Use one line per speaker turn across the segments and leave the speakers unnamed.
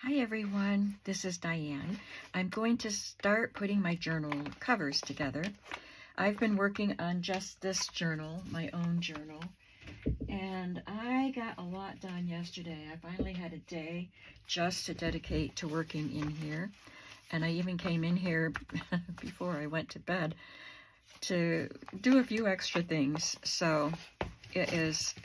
Hi everyone, this is Diane. I'm going to start putting my journal covers together. I've been working on just this journal, my own journal, and I got a lot done yesterday. I finally had a day just to dedicate to working in here, and I even came in here before I went to bed to do a few extra things. So it is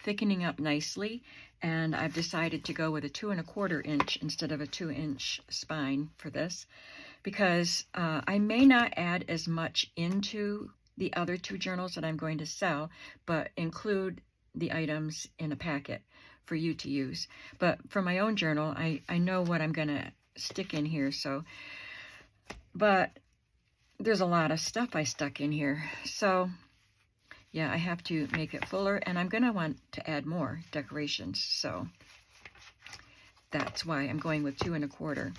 thickening up nicely, and I've decided to go with a 2 1/4 inch instead of a 2-inch spine for this because I may not add as much into the other two journals that I'm going to sell, but include the items in a packet for you to use. But for my own journal, I know what I'm going to stick in here. But there's a lot of stuff I stuck in here. So yeah, I have to make it fuller, and I'm going to want to add more decorations. So that's why I'm going with 2 1/4.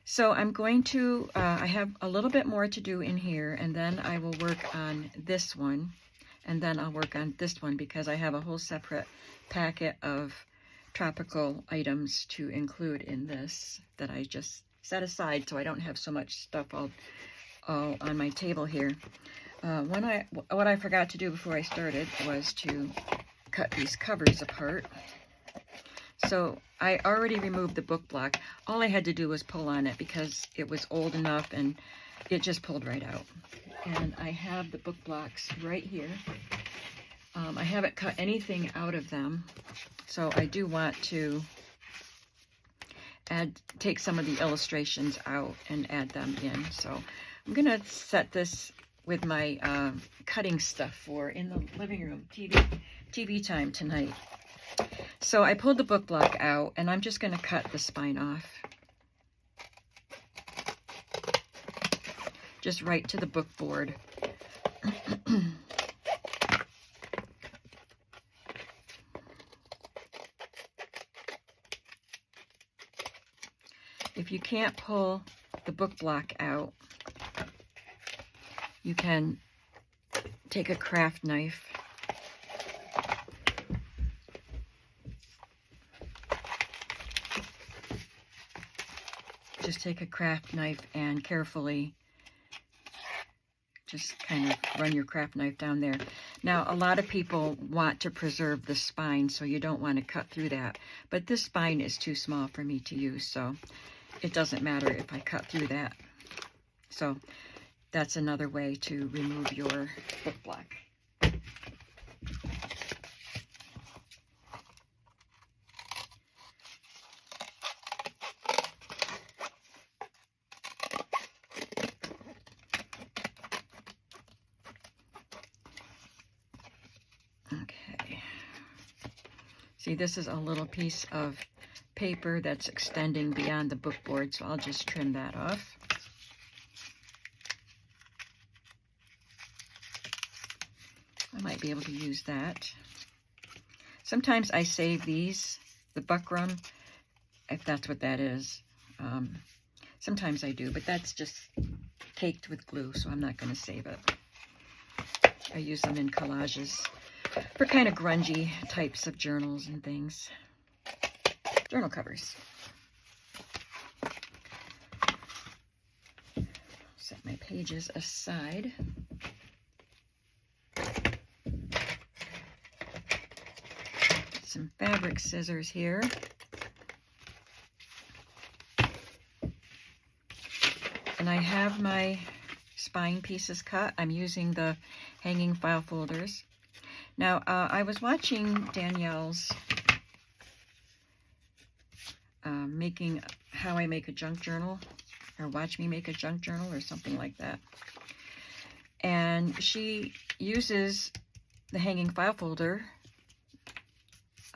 So I'm going to, I have a little bit more to do in here, and then I will work on this one, and then I'll work on this one because I have a whole separate packet of tropical items to include in this that I just set aside so I don't have so much stuff all on my table here. What I forgot to do before I started was to cut these covers apart. So I already removed the book block. All I had to do was pull on it because it was old enough and it just pulled right out. And I have the book blocks right here. I haven't cut anything out of them, so I do want to take some of the illustrations out and add them in. So I'm gonna set this with my cutting stuff for in the living room, TV time tonight. So I pulled the book block out, and I'm just going to cut the spine off. Just right to the book board. If you can't pull the book block out, you can take a craft knife and carefully just kind of run your craft knife down there. Now, a lot of people want to preserve the spine, so you don't want to cut through that. But this spine is too small for me to use, so it doesn't matter if I cut through that. So that's another way to remove your book block. Okay. See, this is a little piece of paper that's extending beyond the book board, so I'll just trim that off. I might be able to use that. Sometimes I save these, the buckram, if that's what that is. Sometimes I do, but that's just caked with glue, so I'm not going to save it. I use them in collages for kind of grungy types of journals and things. Journal covers. Set my pages aside. Some fabric scissors here. And I have my spine pieces cut. I'm using the hanging file folders. Now, I was watching Danielle's making how I make a junk journal, or watch me make a junk journal, or something like that. And she uses the hanging file folder.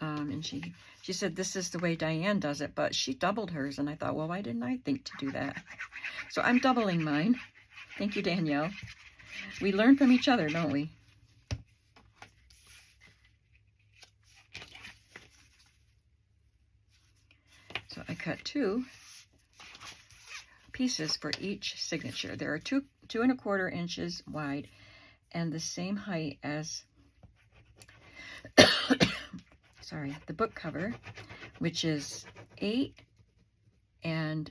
And she said this is the way Diane does it, but she doubled hers, and I thought, well, why didn't I think to do that? So I'm doubling mine. Thank you, Danielle. We learn from each other, don't we? So I cut 2 pieces for each signature. There are 2 1/4 inches wide and the same height as the book cover, which is 8 and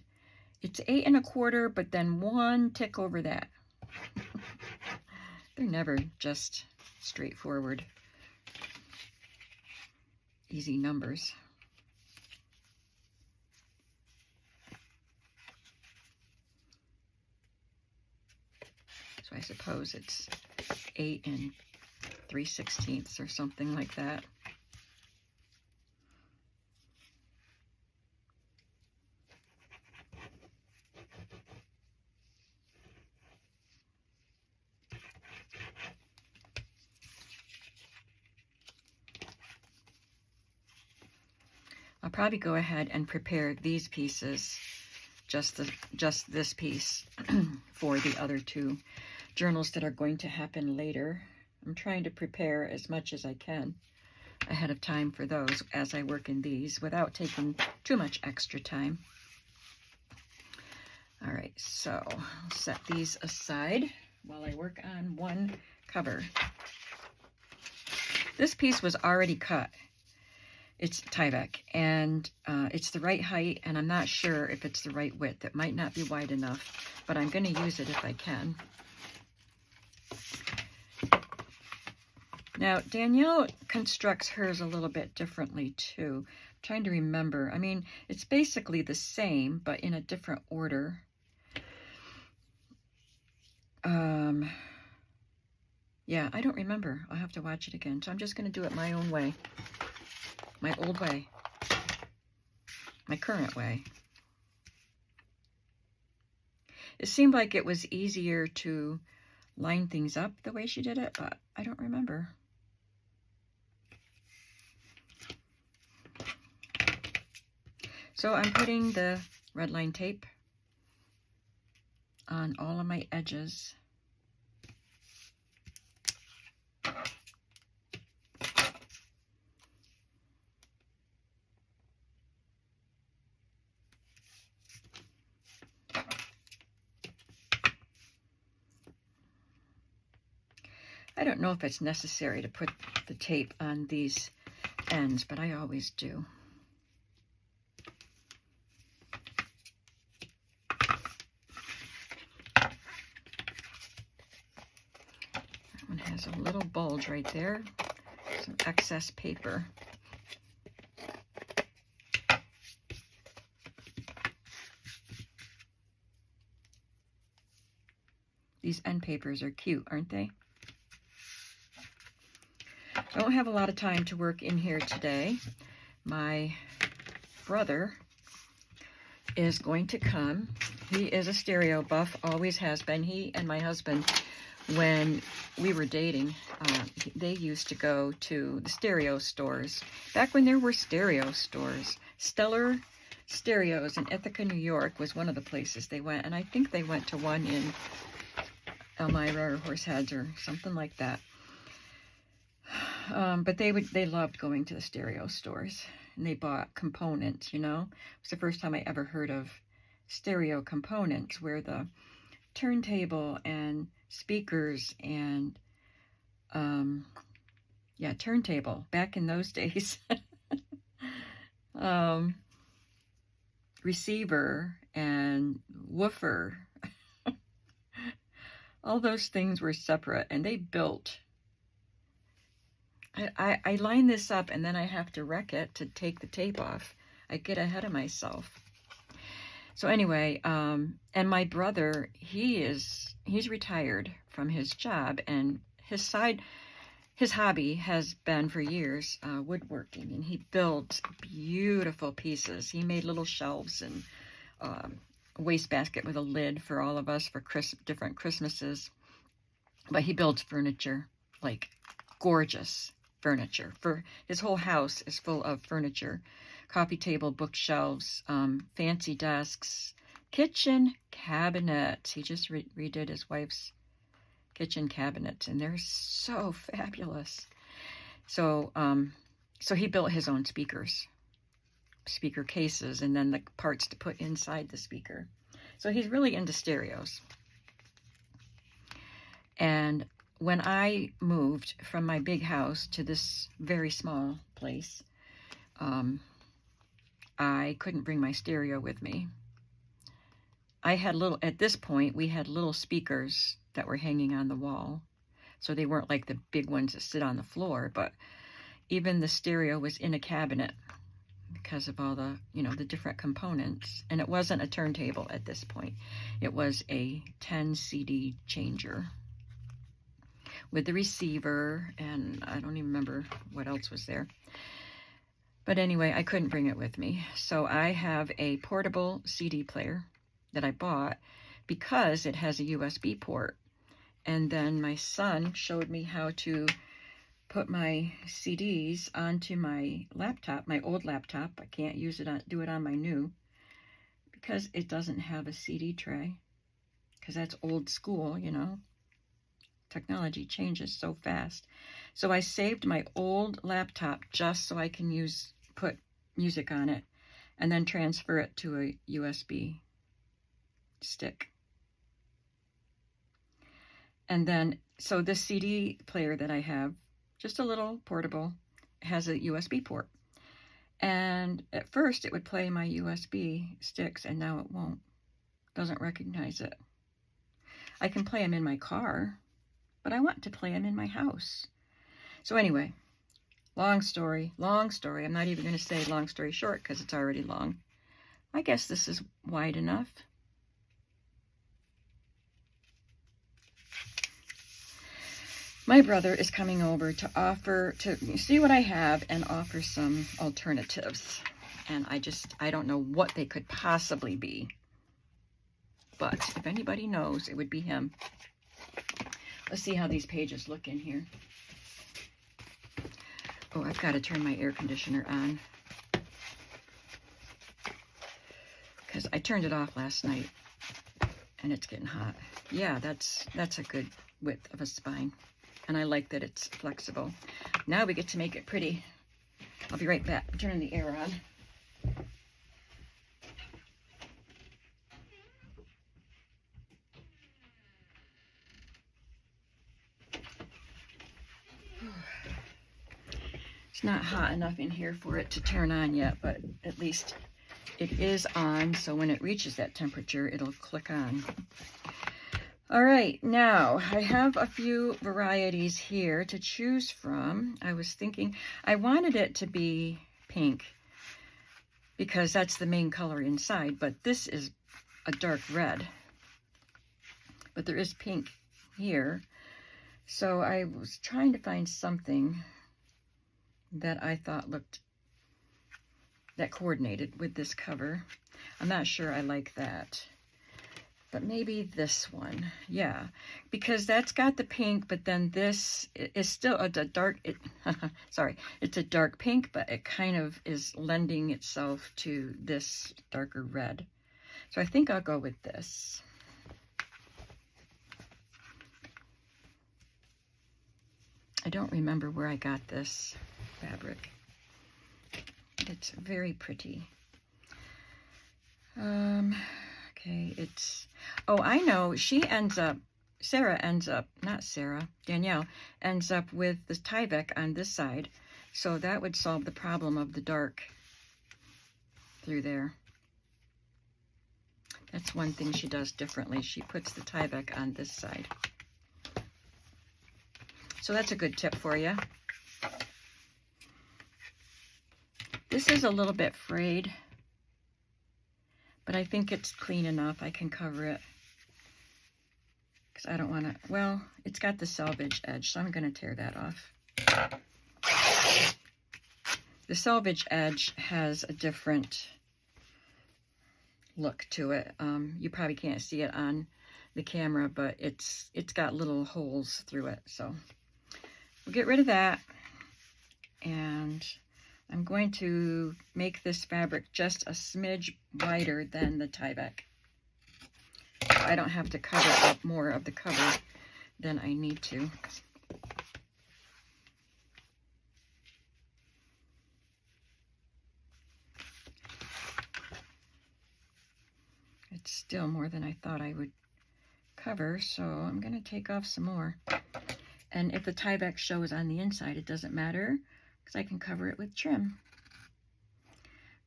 it's 8 1/4, but then 1 tick over that. They're never just straightforward, easy numbers. So I suppose it's 8 3/16 or something like that. I'll probably go ahead and prepare these pieces, just this piece, for the other 2 journals that are going to happen later. I'm trying to prepare as much as I can ahead of time for those as I work in these without taking too much extra time. All right, so I'll set these aside while I work on one cover. This piece was already cut. It's Tyvek, and it's the right height, and I'm not sure if it's the right width. It might not be wide enough, but I'm going to use it if I can. Now, Danielle constructs hers a little bit differently, too. I'm trying to remember. I mean, it's basically the same, but in a different order. Yeah, I don't remember. I'll have to watch it again. So I'm just going to do it my own way. My old way. My current way. It seemed like it was easier to line things up the way she did it, but I don't remember. So I'm putting the red line tape on all of my edges. I don't know if it's necessary to put the tape on these ends, but I always do. That one has a little bulge right there, some excess paper. These end papers are cute, aren't they? I don't have a lot of time to work in here today. My brother is going to come. He is a stereo buff, always has been. He and my husband, when we were dating, they used to go to the stereo stores. Back when there were stereo stores. Stellar Stereos in Ithaca, New York was one of the places they went. And I think they went to one in Elmira or Horseheads or something like that. But they loved going to the stereo stores, and they bought components, you know. It was the first time I ever heard of stereo components, where the turntable and speakers and, yeah, turntable, back in those days, receiver and woofer, all those things were separate, and they built. I line this up, and then I have to wreck it to take the tape off. I get ahead of myself. So anyway, and my brother, he's retired from his job, and his hobby has been for years woodworking, and he builds beautiful pieces. He made little shelves and a wastebasket with a lid for all of us for different Christmases. But he builds furniture, like gorgeous furniture. For his whole house is full of furniture. Coffee table, bookshelves, fancy desks, kitchen cabinets. He just redid his wife's kitchen cabinets, and they're so fabulous. So so he built his own speakers, speaker cases, and then the parts to put inside the speaker. So he's really into stereos. And when I moved from my big house to this very small place, I couldn't bring my stereo with me. I had little, at this point, we had little speakers that were hanging on the wall. So they weren't like the big ones that sit on the floor, but even the stereo was in a cabinet because of all the, you know, the different components. And it wasn't a turntable at this point. It was a 10 CD changer with the receiver, and I don't even remember what else was there. But anyway, I couldn't bring it with me. So I have a portable CD player that I bought because it has a USB port. And then my son showed me how to put my CDs onto my laptop, my old laptop. I can't use it do it on my new because it doesn't have a CD tray, because that's old school, you know. Technology changes so fast. So I saved my old laptop just so I can put music on it and then transfer it to a USB stick. And then, so this CD player that I have, just a little portable, has a USB port. And at first it would play my USB sticks, and now it won't. Doesn't recognize it. I can play them in my car, but I want to play them in my house. So anyway, long story. I'm not even going to say long story short because it's already long. I guess this is wide enough. My brother is coming over to see what I have and offer some alternatives. And I don't know what they could possibly be. But if anybody knows, it would be him. Let's see how these pages look in here. Oh, I've got to turn my air conditioner on, because I turned it off last night and it's getting hot. Yeah, that's a good width of a spine. And I like that it's flexible. Now we get to make it pretty. I'll be right back. I'm turning the air on. It's not hot enough in here for it to turn on yet, but at least it is on, so when it reaches that temperature, it'll click on. All right, now I have a few varieties here to choose from. I was thinking I wanted it to be pink because that's the main color inside, but this is a dark red. But there is pink here. So I was trying to find something that I thought that coordinated with this cover. I'm not sure I like that. But maybe this one, yeah, because that's got the pink, but then this is still a dark, sorry, it's a dark pink, but it kind of is lending itself to this darker red. So I think I'll go with this. I don't remember where I got this fabric. It's very pretty. Okay, oh, I know, Danielle ends up with the Tyvek on this side, so that would solve the problem of the dark through there. That's one thing she does differently. She puts the Tyvek on this side. So that's a good tip for you. This is a little bit frayed, but I think it's clean enough. I can cover it because I don't want to, well, it's got the selvage edge, so I'm going to tear that off. The selvage edge has a different look to it. You probably can't see it on the camera, but it's got little holes through it. So we'll get rid of that. And I'm going to make this fabric just a smidge wider than the Tyvek. So I don't have to cover up more of the cover than I need to. It's still more than I thought I would cover, so I'm going to take off some more. And if the Tyvek shows on the inside, it doesn't matter, because I can cover it with trim.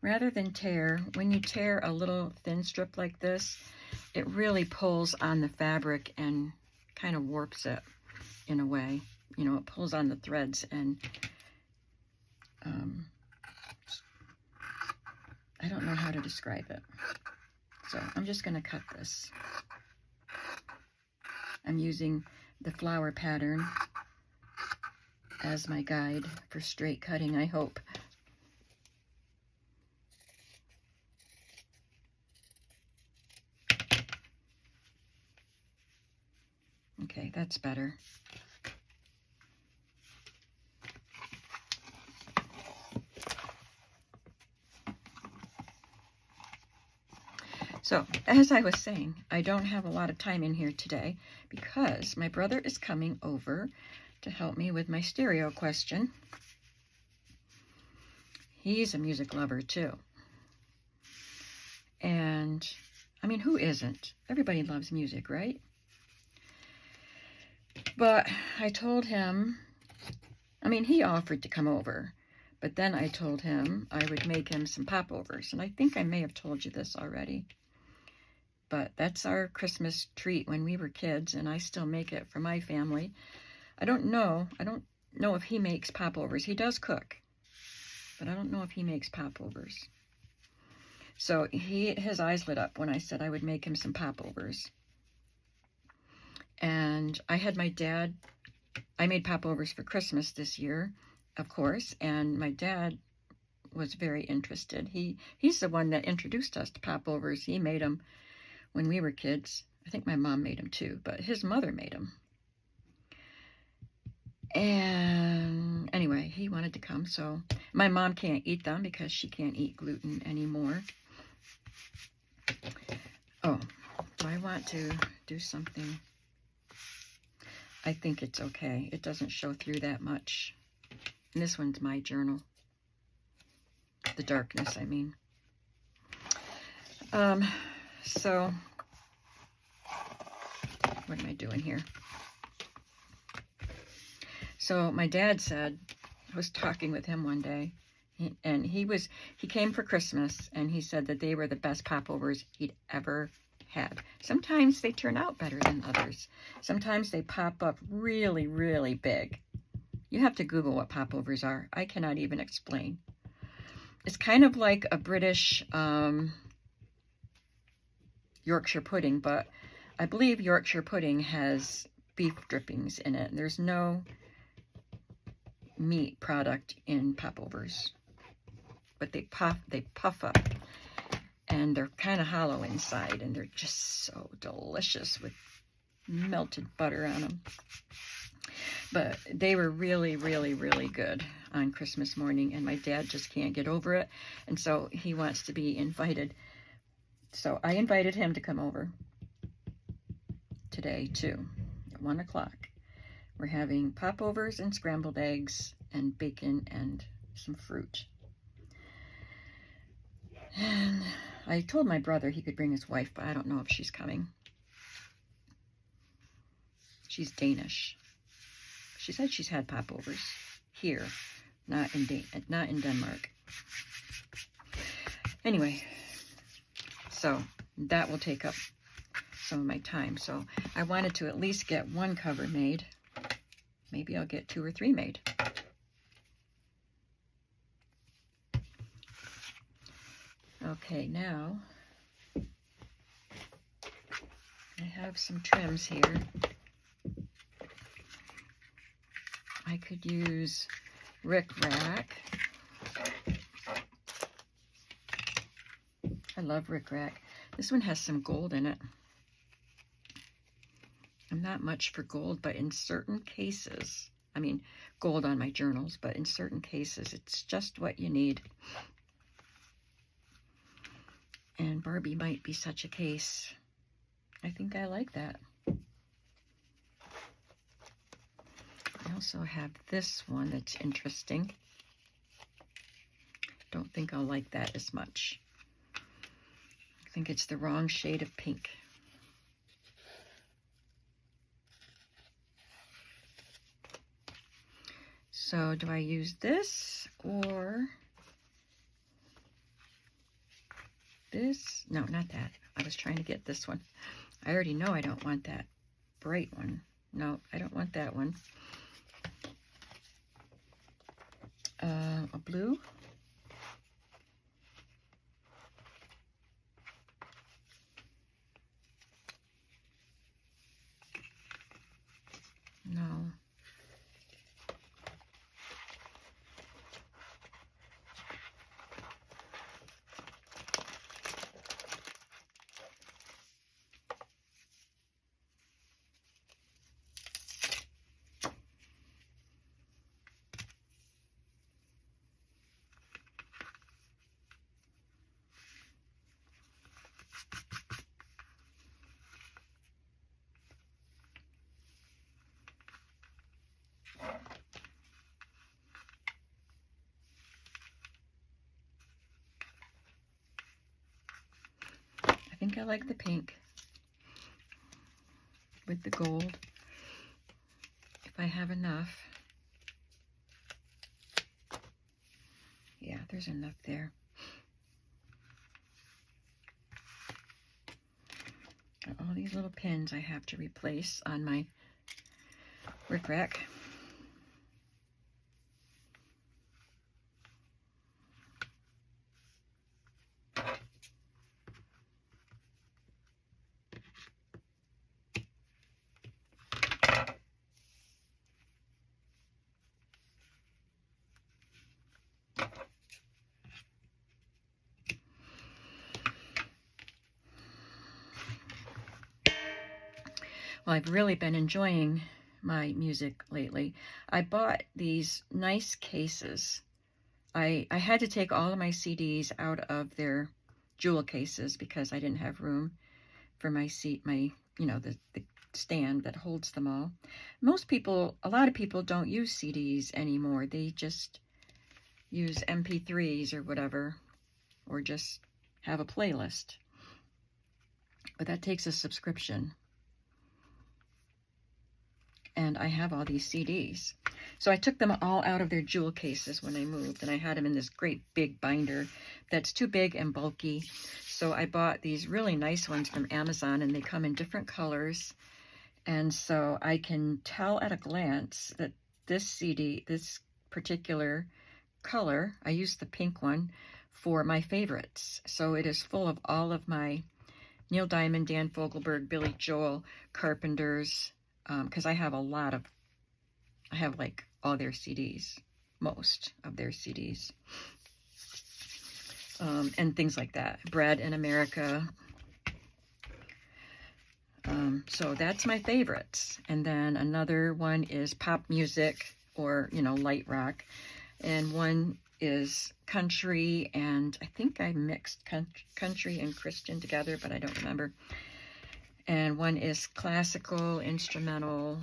Rather than tear, when you tear a little thin strip like this, it really pulls on the fabric and kind of warps it in a way. You know, it pulls on the threads, and I don't know how to describe it. So I'm just going to cut this. I'm using the flower pattern as my guide for straight cutting, I hope. Okay, that's better. So, as I was saying, I don't have a lot of time in here today because my brother is coming over to help me with my stereo question. He's a music lover too. And, I mean, who isn't? Everybody loves music, right? But I told him, I mean, he offered to come over, but then I told him I would make him some popovers. And I think I may have told you this already. But that's our Christmas treat when we were kids, and I still make it for my family. I don't know if he makes popovers. He does cook, but I don't know if he makes popovers. So his eyes lit up when I said I would make him some popovers. And I had my dad, I made popovers for Christmas this year, of course, and my dad was very interested. He's the one that introduced us to popovers. He made them when we were kids. I think my mom made them too, but his mother made them. And anyway, he wanted to come, so my mom can't eat them because she can't eat gluten anymore. Oh, do I want to do something? I think it's okay. It doesn't show through that much. And this one's my journal. The darkness, I mean. So, what am I doing here? So my dad said, I was talking with him one day, and he came for Christmas, and he said that they were the best popovers he'd ever had. Sometimes they turn out better than others. Sometimes they pop up really, really big. You have to Google what popovers are. I cannot even explain. It's kind of like a British Yorkshire pudding, but I believe Yorkshire pudding has beef drippings in it. There's no meat product in popovers, but they puff up, and they're kind of hollow inside, and they're just so delicious with melted butter on them. But they were really, really, really good on Christmas morning, and my dad just can't get over it, and so he wants to be invited. So I invited him to come over today too, at 1 o'clock. We're having popovers and scrambled eggs and bacon and some fruit. And I told my brother he could bring his wife, but I don't know if she's coming. She's Danish. She said she's had popovers here, not in Denmark. Anyway, so that will take up some of my time. So I wanted to at least get one cover made. Maybe I'll get 2 or 3 made. Okay, now I have some trims here. I could use Rick Rack. I love Rick Rack. This one has some gold in it. I'm not much for gold, but in certain cases, I mean, gold on my journals, but in certain cases, it's just what you need. And Barbie might be such a case. I think I like that. I also have this one that's interesting. Don't think I'll like that as much. I think it's the wrong shade of pink. So do I use this, or this. No, not that. I was trying to get this one. I already know I don't want that bright one. No, I don't want that one. A blue. No. I think I like the pink with the gold, if I have enough. Yeah, there's enough there. Got all these little pins I have to replace on my rickrack. Well, I've really been enjoying my music lately. I bought these nice cases. I had to take all of my CDs out of their jewel cases because I didn't have room for my the stand that holds them all. A lot of people don't use CDs anymore. They just use MP3s or whatever, or just have a playlist. But that takes a subscription. And I have all these CDs. So I took them all out of their jewel cases when I moved, and I had them in this great big binder that's too big and bulky. So I bought these really nice ones from Amazon, and they come in different colors. And so I can tell at a glance that this CD, this particular color, I used the pink one for my favorites. So it is full of all of my Neil Diamond, Dan Fogelberg, Billy Joel, Carpenters, because I have like all their CDs, most of their CDs, and things like that. Bread in America. So that's my favorites. And then another one is pop music, or, light rock. And one is country, and I think I mixed country and Christian together, but I don't remember. And one is classical, instrumental,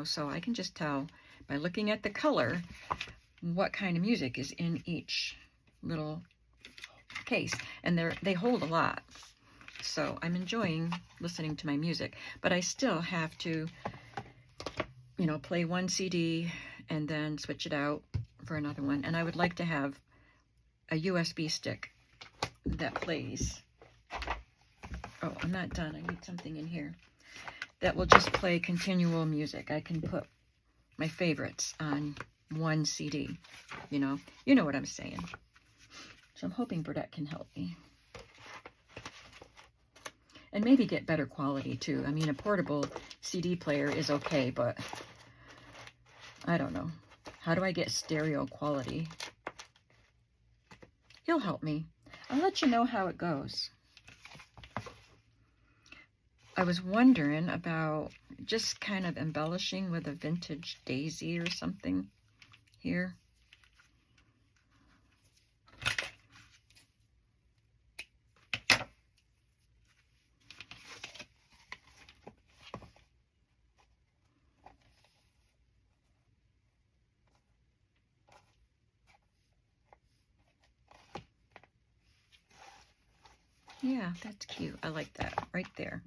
so I can just tell by looking at the color what kind of music is in each little case. And they hold a lot. So I'm enjoying listening to my music, but I still have to, play one CD and then switch it out for another one. And I would like to have a USB stick that plays. Oh, I'm not done. I need something in here that will just play continual music. I can put my favorites on one CD, You know what I'm saying. So I'm hoping Burdette can help me. And maybe get better quality, too. I mean, a portable CD player is okay, but I don't know. How do I get stereo quality? He'll help me. I'll let you know how it goes. I was wondering about just kind of embellishing with a vintage daisy or something here. Yeah, that's cute. I like that right there.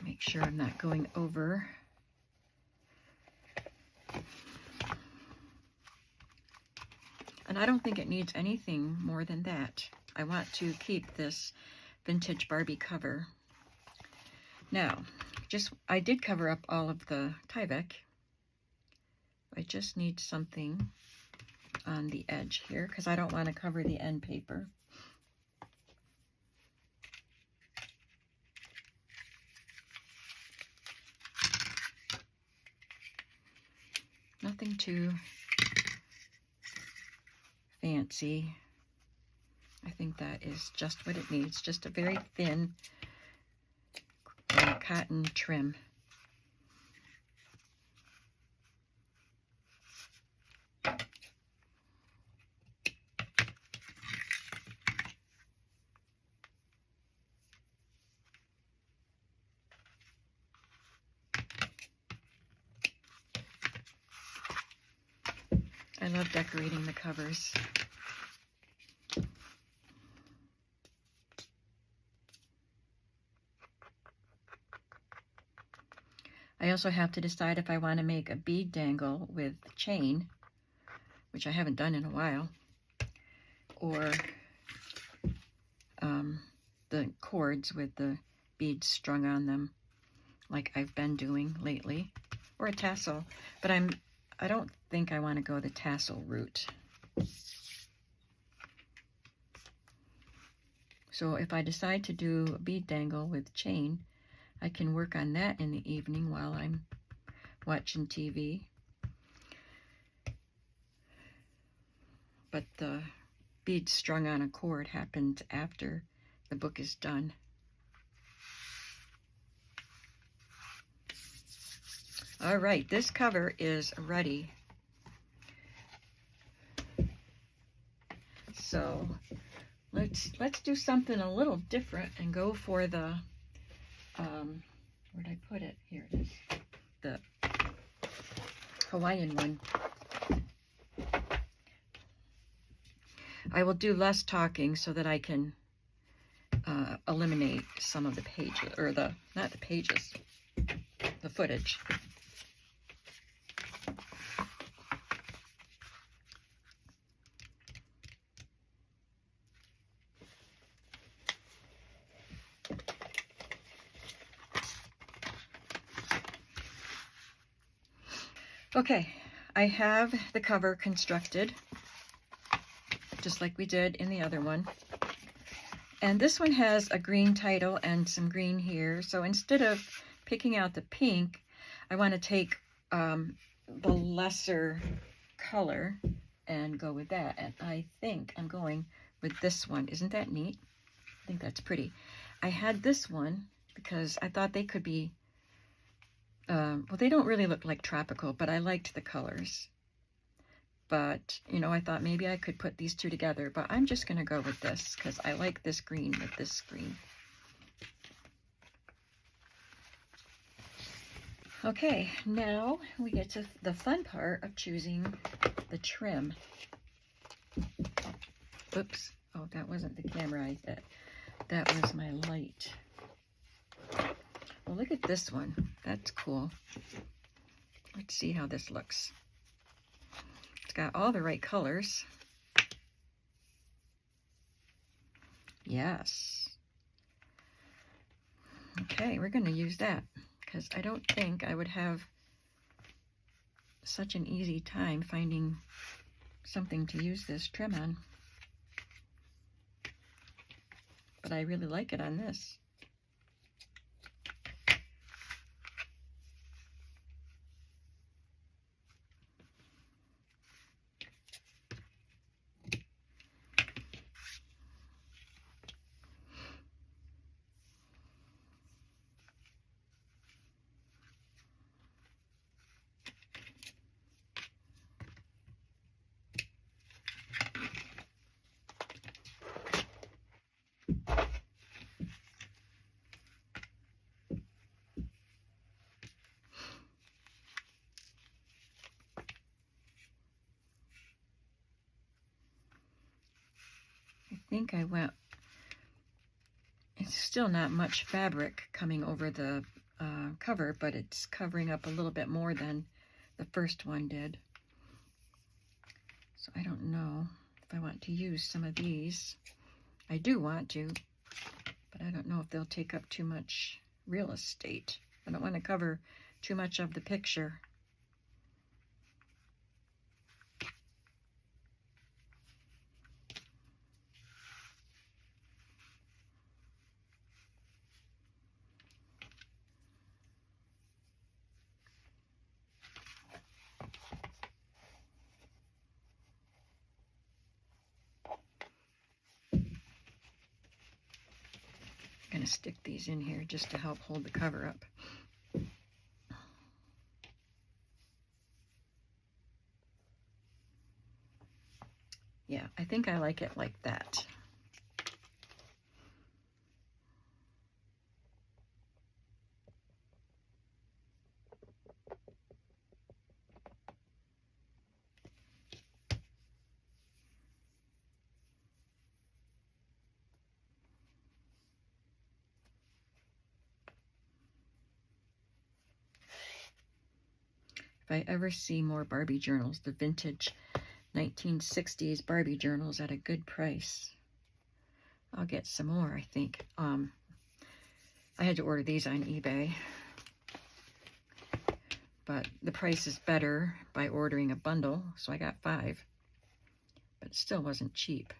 Make sure I'm not going over. And I don't think it needs anything more than that. I want to keep this vintage Barbie cover. Now, I did cover up all of the Tyvek. I just need something on the edge here because I don't want to cover the end paper. Nothing too fancy. I think that is just what it needs, just a very thin cotton trim. I love decorating the covers. I also have to decide if I want to make a bead dangle with chain, which I haven't done in a while, or the cords with the beads strung on them, like I've been doing lately, or a tassel. But I don't think I want to go the tassel route. So if I decide to do a bead dangle with chain, I can work on that in the evening while I'm watching TV. But the beads strung on a cord happens after the book is done. All right, this cover is ready. So let's do something a little different and go for the where'd I put it? Here it is. The Hawaiian one. I will do less talking so that I can eliminate some of the pages, or not the pages, the footage. Okay, I have the cover constructed, just like we did in the other one. And this one has a green title and some green here. So instead of picking out the pink, I want to take the lesser color and go with that. And I think I'm going with this one. Isn't that neat? I think that's pretty. I had this one because I thought they could be, well, they don't really look like tropical, but I liked the colors. But, you know, I thought maybe I could put these two together, but I'm just going to go with this because I like this green with this green. Okay, now we get to the fun part of choosing the trim. Oops. Oh, that wasn't the camera I hit. That was my light. Well, look at this one. That's cool. Let's see how this looks. It's got all the right colors. Yes. Okay, we're going to use that because I don't think I would have such an easy time finding something to use this trim on. But I really like it on this. I think I went, it's still not much fabric coming over the cover, but it's covering up a little bit more than the first one did. So I don't know if I want to use some of these. I do want to, but I don't know if they'll take up too much real estate. I don't want to cover too much of the picture. I'm going to stick these in here just to help hold the cover up. Yeah, I think I like it like that. If I ever see more Barbie journals, the vintage 1960s Barbie journals at a good price, I'll get some more, I think. I had to order these on eBay, but the price is better by ordering a bundle, so I got 5, but it still wasn't cheap.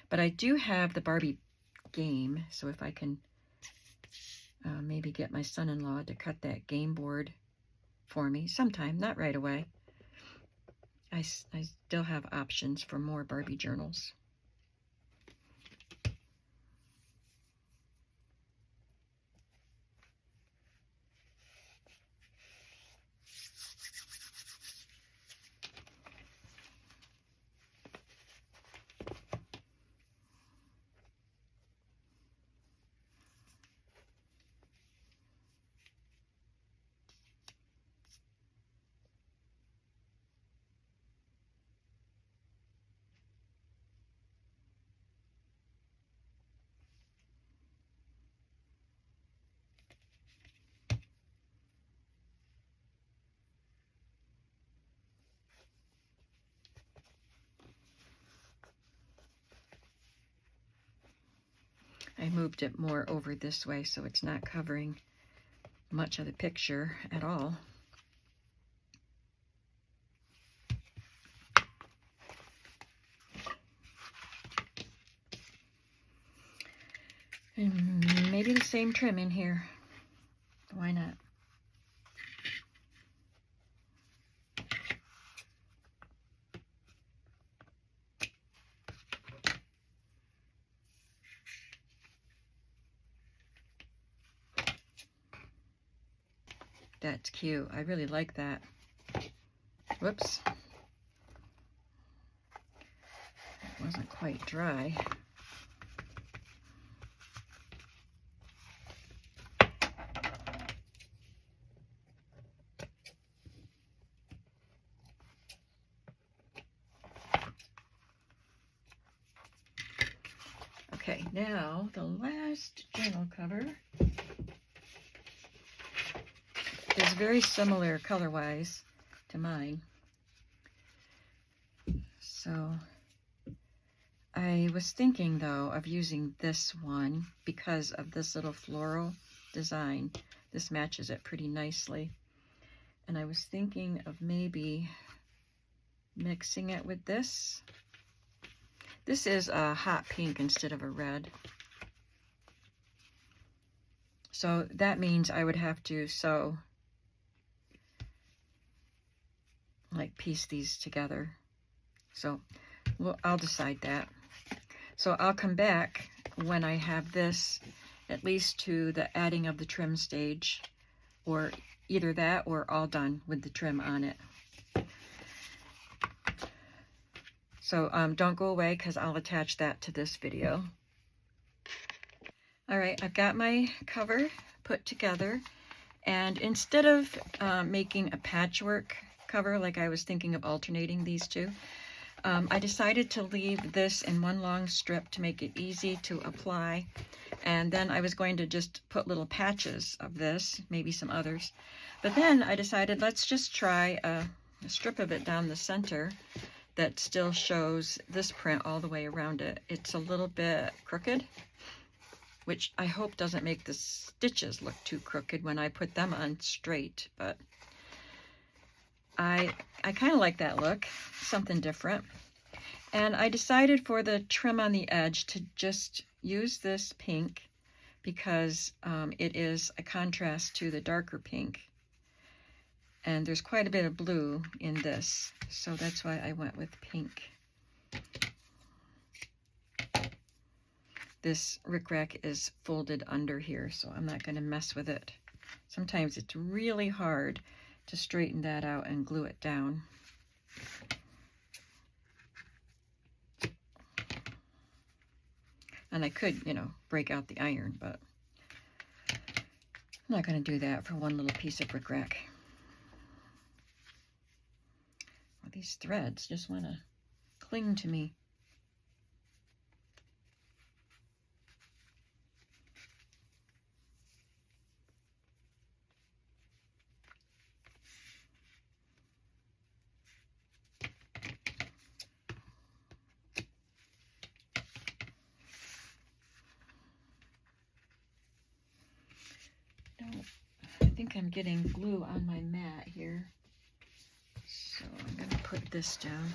But I do have the Barbie game, so if I can maybe get my son-in-law to cut that game board for me sometime, not right away. I still have options for more Barbie journals. I moved it more over this way so it's not covering much of the picture at all. And maybe the same trim in here. Why not? That's cute. I really like that. Whoops. It wasn't quite dry. Okay, now the last journal cover is very similar color-wise to mine. So I was thinking, though, of using this one because of this little floral design. This matches it pretty nicely. And I was thinking of maybe mixing it with this. This is a hot pink instead of a red. So that means I would have to piece these together. So I'll decide that. So I'll come back when I have this, at least to the adding of the trim stage, or either that or all done with the trim on it. So don't go away because I'll attach that to this video. All right, I've got my cover put together, and instead of making a patchwork cover like I was thinking of alternating these two, I decided to leave this in one long strip to make it easy to apply. And then I was going to just put little patches of this, maybe some others. But then I decided, let's just try a strip of it down the center that still shows this print all the way around it. It's a little bit crooked, which I hope doesn't make the stitches look too crooked when I put them on straight, but I kind of like that look, something different. And I decided for the trim on the edge to just use this pink because it is a contrast to the darker pink. And there's quite a bit of blue in this, so that's why I went with pink. This rickrack is folded under here, so I'm not going to mess with it. Sometimes it's really hard to straighten that out and glue it down. And I could, you know, break out the iron, but I'm not going to do that for one little piece of rickrack. Well, these threads just want to cling to me. I think I'm getting glue on my mat here, so I'm going to put this down.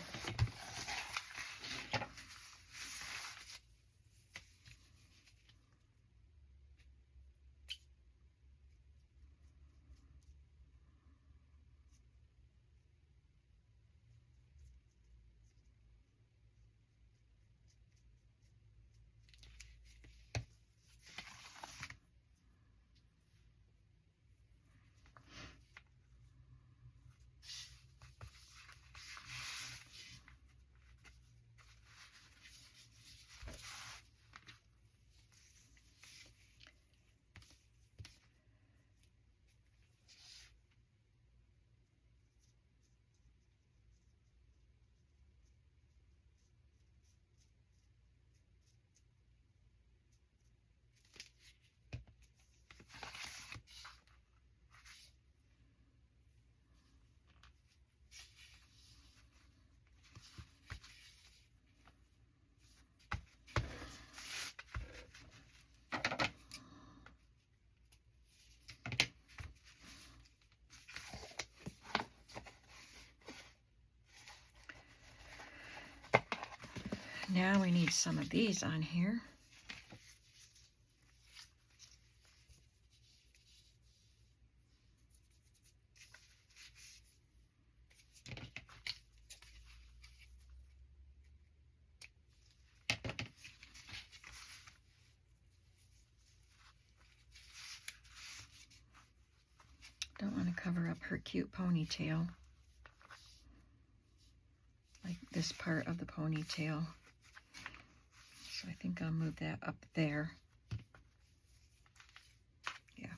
Now we need some of these on here. Don't want to cover up her cute ponytail, like this part of the ponytail. So I think I'll move that up there. Yeah.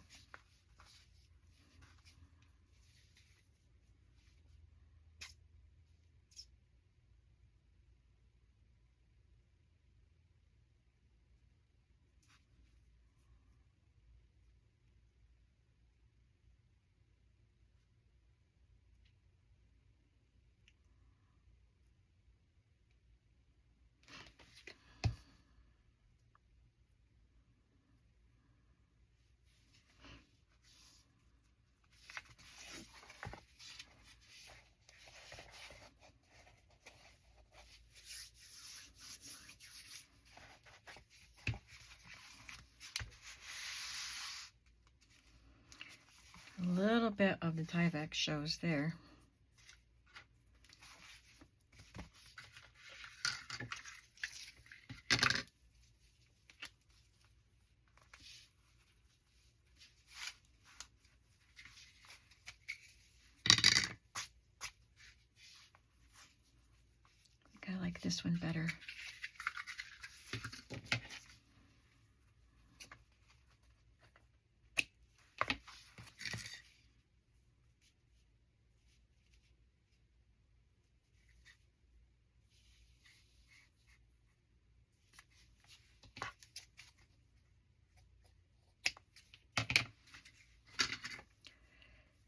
A little bit of the Tyvek shows there. I think I like this one better.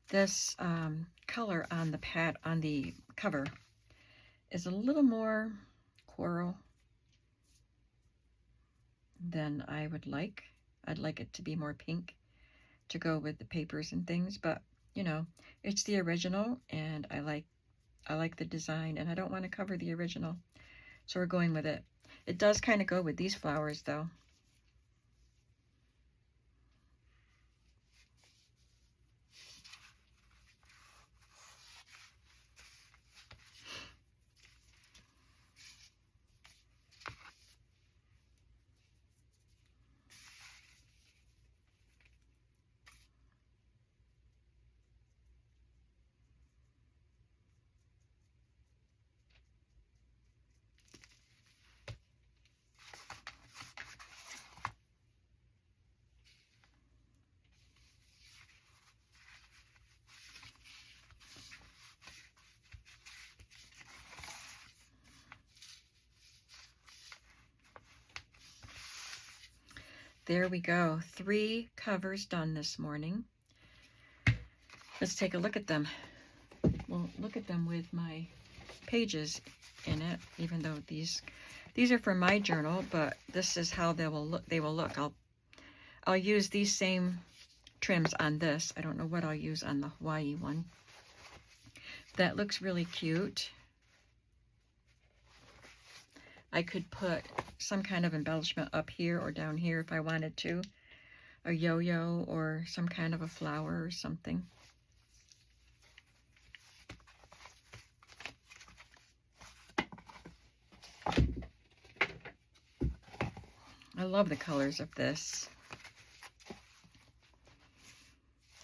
this color on the cover is a little more coral than I would like. I'd like it to be more pink to go with the papers and things, but you know, it's the original, and I like the design, and I don't want to cover the original, so we're going with it. It does kind of go with these flowers though. There we go. 3 covers done this morning. Let's take a look at them. We'll look at them with my pages in it, even though these are for my journal, but this is how they will look. I'll use these same trims on this. I don't know what I'll use on the Hawaii one. That looks really cute. I could put some kind of embellishment up here or down here if I wanted to. A yo-yo or some kind of a flower or something. I love the colors of this.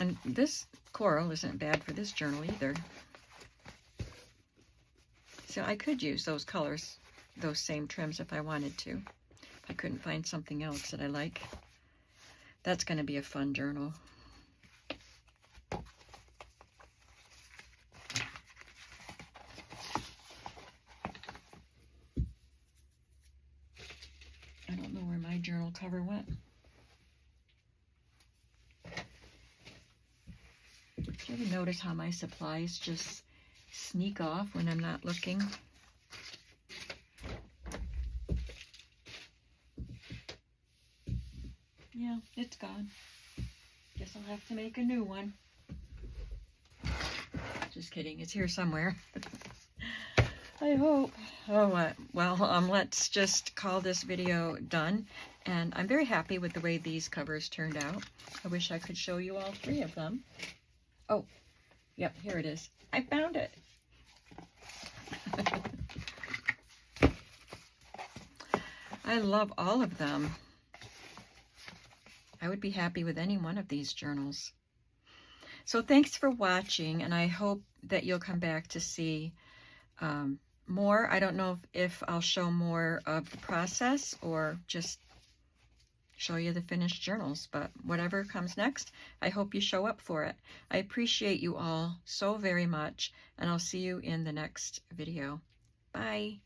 And this coral isn't bad for this journal either. So I could use those colors, those same trims if I wanted to. If I couldn't find something else that I like. That's going to be a fun journal. I don't know where my journal cover went. Do you ever notice how my supplies just sneak off when I'm not looking? Yeah, it's gone. Guess I'll have to make a new one. Just kidding, it's here somewhere. I hope. Oh, well, let's just call this video done. And I'm very happy with the way these covers turned out. I wish I could show you all 3 of them. Oh, yep, here it is. I found it. I love all of them. I would be happy with any one of these journals. So thanks for watching, and I hope that you'll come back to see more. I don't know if I'll show more of the process or just show you the finished journals, but whatever comes next, I hope you show up for it. I appreciate you all so very much, and I'll see you in the next video. Bye.